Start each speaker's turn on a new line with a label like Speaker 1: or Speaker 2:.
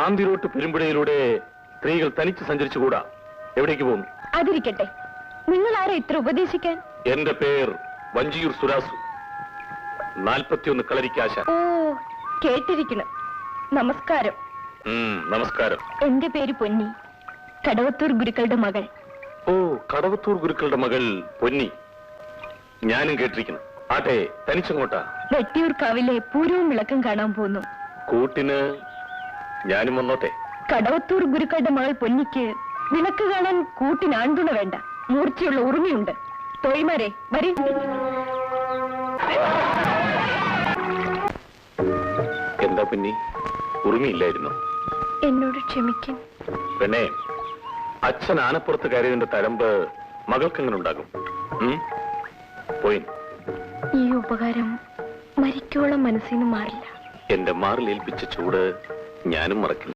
Speaker 1: പാന്തിരോട്ട് പെരുമ്പുഴയിലൂടെ സ്ത്രീകൾ തനിച്ച് സഞ്ചരിച്ചുകൂടാ. എവിടേക്ക് പോകുന്നു?
Speaker 2: അതിരിക്കട്ടെ, നിങ്ങൾ ആരാ ഇത്ര ഉപദേശിക്കാൻ?
Speaker 1: എന്റെ പേർ വഞ്ചിയൂർ സുരാസു, 41 കളരിക്കാശ.
Speaker 2: ഓ, കേട്ടിരിക്കണം. നമസ്കാരം.
Speaker 1: നമസ്കാരം.
Speaker 2: എന്റെ പേര് പൊന്നി, കടവത്തൂർ ഗുരുക്കളുടെ മകൾ.
Speaker 1: ഓ, കടവത്തൂർ ഗുരുക്കളുടെ മകൾ പൊന്നി. ഞാനും കേട്ടിരിക്കുന്നു. ആട്ടെ, തനിച്ചങ്ങോട്ടാ?
Speaker 2: വെട്ടിയൂർക്കാവിലെ പൂരവും വിളക്കും കാണാൻ പോന്നു.
Speaker 1: കൂട്ടിന് ഞാനും വന്നോട്ടെ?
Speaker 2: കടവത്തൂർ ഗുരുക്കളുടെ മകൾ പൊന്നിക്ക് വിളക്ക് കാണാൻ കൂട്ടിന് ആൺതുണ വേണ്ട, മൂർച്ചയുള്ള ഉറുമിയുണ്ട്. തോയ്മാരെ വരി.
Speaker 1: എന്താ പൊന്നി, ഉറുമിയില്ലായിരുന്നു?
Speaker 2: എന്നോട് ക്ഷമിക്കും.
Speaker 1: പെണ്ണെ, അച്ഛൻ ആനപ്പുറത്ത് കയറിയതിന്റെ തരമ്പ് മകൾക്കെങ്ങനെ ഉണ്ടാകും? പോയി.
Speaker 2: ഈ ഉപകാരം മരിക്കോളം മനസ്സിന് മാറില്ല.
Speaker 1: എന്റെ മാറിലേൽപ്പിച്ച ചൂട് ഞാനും മറക്കില്ല.